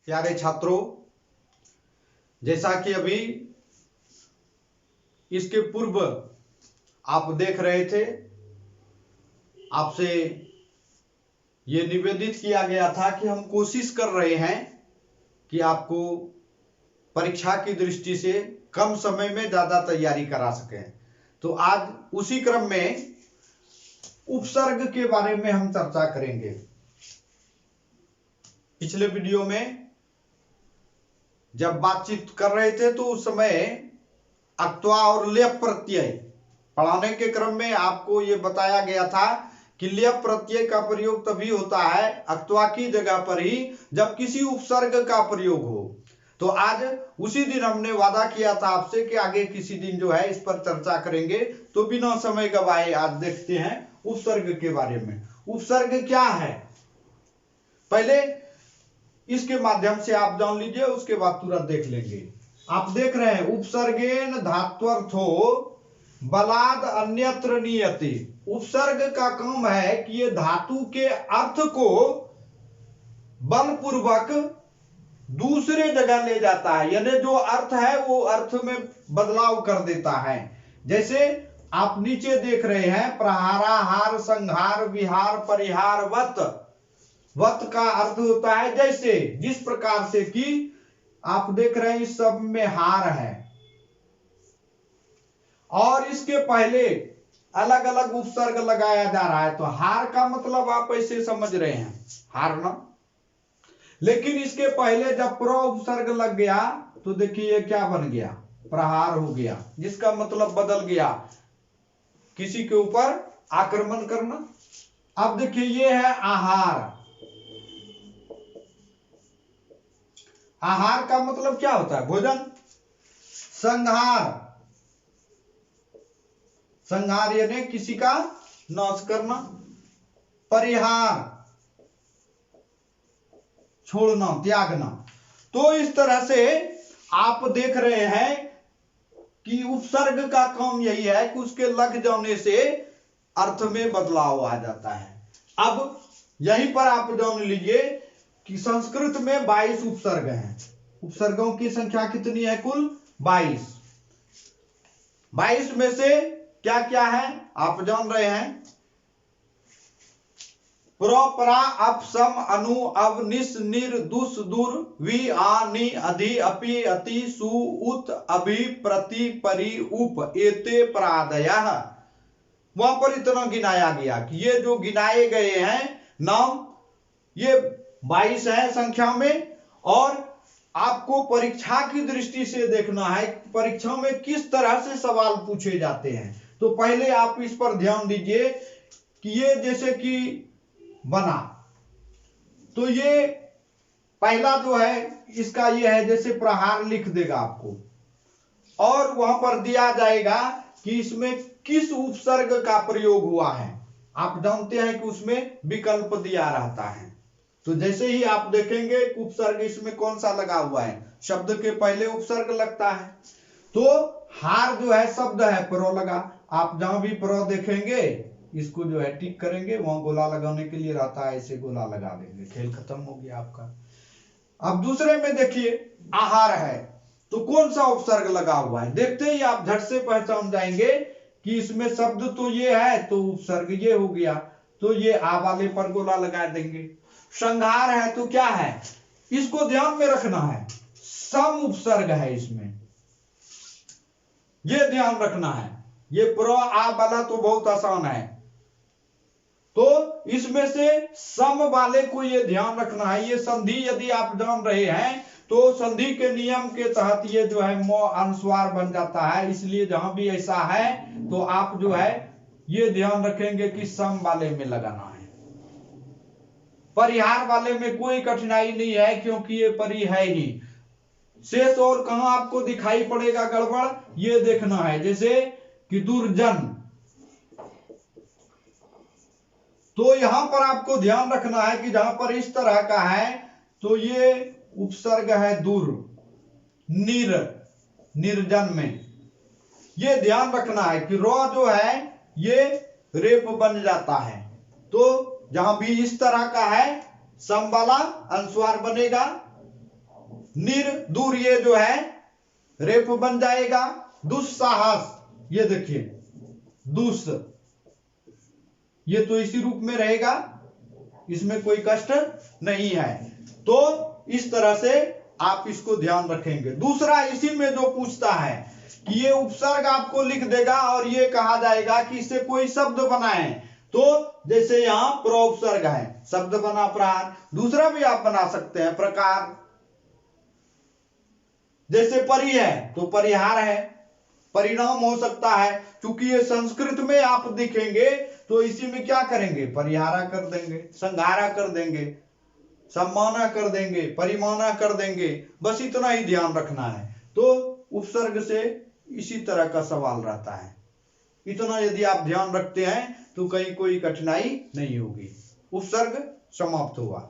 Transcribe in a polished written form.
प्यारे छात्रों, जैसा कि अभी इसके पूर्व आप देख रहे थे, आपसे ये निवेदित किया गया था कि हम कोशिश कर रहे हैं कि आपको परीक्षा की दृष्टि से कम समय में ज्यादा तैयारी करा सकें। तो आज उसी क्रम में उपसर्ग के बारे में हम चर्चा करेंगे। पिछले वीडियो में जब बातचीत कर रहे थे तो उस समय अक्त्वा और लेप प्रत्यय पढ़ाने के क्रम में आपको ये बताया गया था कि लेप प्रत्यय का प्रयोग तभी होता है अक्त्वा की जगह पर ही जब किसी उपसर्ग का प्रयोग हो। तो आज उसी दिन हमने वादा किया था आपसे कि आगे किसी दिन जो है इस पर चर्चा करेंगे। तो बिना समय गवाए आज देखते हैं उपसर्ग के बारे में। उपसर्ग क्या है, पहले इसके माध्यम से आप जान लीजिए, उसके बाद तुरंत देख लेंगे। आप देख रहे हैं उपसर्गेन धात्वर्थो बलाद अन्यत्र नियते। उपसर्ग का काम है कि ये धातु के अर्थ को बलपूर्वक दूसरे जगह ले जाता है, यानी जो अर्थ है वो अर्थ में बदलाव कर देता है। जैसे आप नीचे देख रहे हैं प्रहाराहार संहार विहार परिहार वत। वत का अर्थ होता है जैसे, जिस प्रकार से कि आप देख रहे हैं इस सब में हार है और इसके पहले अलग अलग उपसर्ग लगाया जा रहा है। तो हार का मतलब आप ऐसे समझ रहे हैं हार ना, लेकिन इसके पहले जब प्र उपसर्ग लग गया तो देखिए क्या बन गया, प्रहार हो गया, जिसका मतलब बदल गया, किसी के ऊपर आक्रमण करना। अब देखिए ये है आहार। आहार का मतलब क्या होता है, भोजन। संहार, संहार यानी किसी का नाश करना। परिहार, छोड़ना त्यागना। तो इस तरह से आप देख रहे हैं कि उपसर्ग का काम यही है कि उसके लग जाने से अर्थ में बदलाव आ जाता है। अब यहीं पर आप जान लीजिए कि संस्कृत में 22 उपसर्ग हैं। उपसर्गों की संख्या कितनी है, कुल 22। 22 में से क्या क्या है आप जान रहे हैं। प्र परा अप सम अनु अव निस निर दुस दुर वि आ नि अधि अपि अति सु उत अभि प्रति परि उप एते प्रादयः। वहां पर इतना गिनाया गया कि ये जो गिनाए गए हैं नाम ये 22 है संख्या में। और आपको परीक्षा की दृष्टि से देखना है परीक्षा में किस तरह से सवाल पूछे जाते हैं। तो पहले आप इस पर ध्यान दीजिए कि ये जैसे कि बना, तो ये पहला जो है इसका ये है जैसे प्रहार लिख देगा आपको, और वहां पर दिया जाएगा कि इसमें किस उपसर्ग का प्रयोग हुआ है। आप जानते हैं कि उसमें विकल्प दिया रहता है। तो जैसे ही आप देखेंगे उपसर्ग इसमें कौन सा लगा हुआ है, शब्द के पहले उपसर्ग लगता है। तो हार जो है शब्द है, प्रो लगा। आप जहां भी प्रो देखेंगे इसको जो है टिक करेंगे, वहां गोला लगाने के लिए रहता है, ऐसे गोला लगा देंगे, खेल खत्म हो गया आपका। अब दूसरे में देखिए आहार है, तो कौन सा उपसर्ग लगा हुआ है, देखते ही आप झट से पहचान जाएंगे कि इसमें शब्द तो ये है तो उपसर्ग ये हो गया, तो ये आ वाले पर गोला लगा देंगे। संहार है तो क्या है, इसको ध्यान में रखना है, सम उपसर्ग है इसमें, ये ध्यान रखना है। ये प्र आ वाला तो बहुत आसान है, तो इसमें से सम वाले को ये ध्यान रखना है। ये संधि यदि आप जान रहे हैं तो संधि के नियम के तहत ये जो है म अनुस्वार बन जाता है, इसलिए जहां भी ऐसा है तो आप जो है ये ध्यान रखेंगे कि सम वाले में लगाना है। परिहार वाले में कोई कठिनाई नहीं है क्योंकि ये परि है ही। शेष और कहां आपको दिखाई पड़ेगा गड़बड़, ये देखना है। जैसे कि दुर्जन, तो यहां पर आपको ध्यान रखना है कि जहां पर इस तरह का है तो ये उपसर्ग है दुर, निर, निर्जन में ये ध्यान रखना है कि रो जो है ये रेप बन जाता है। तो जहां भी इस तरह का है सम वाला अनुस्वार बनेगा, निर दूर, ये जो है रेफ बन जाएगा। दुस्साहस, ये देखिए दुस, ये तो इसी रूप में रहेगा, इसमें कोई कष्ट नहीं है। तो इस तरह से आप इसको ध्यान रखेंगे। दूसरा इसी में जो पूछता है कि ये उपसर्ग आपको लिख देगा और ये कहा जाएगा कि इससे कोई शब्द बनाए। तो जैसे यहां प्रोपसर्ग है, शब्द बना प्रहार। दूसरा भी आप बना सकते हैं प्रकार, जैसे परि है तो परिहार है, परिणाम हो सकता है। क्योंकि ये संस्कृत में आप दिखेंगे तो इसी में क्या करेंगे, परिहारा कर देंगे, संहारा कर देंगे, सम्माना कर देंगे, परिमाना कर देंगे। बस इतना ही ध्यान रखना है। तो उपसर्ग से इसी तरह का सवाल रहता है। इतना यदि आप ध्यान रखते हैं तो कहीं कोई कठिनाई नहीं होगी। उपसर्ग समाप्त हुआ।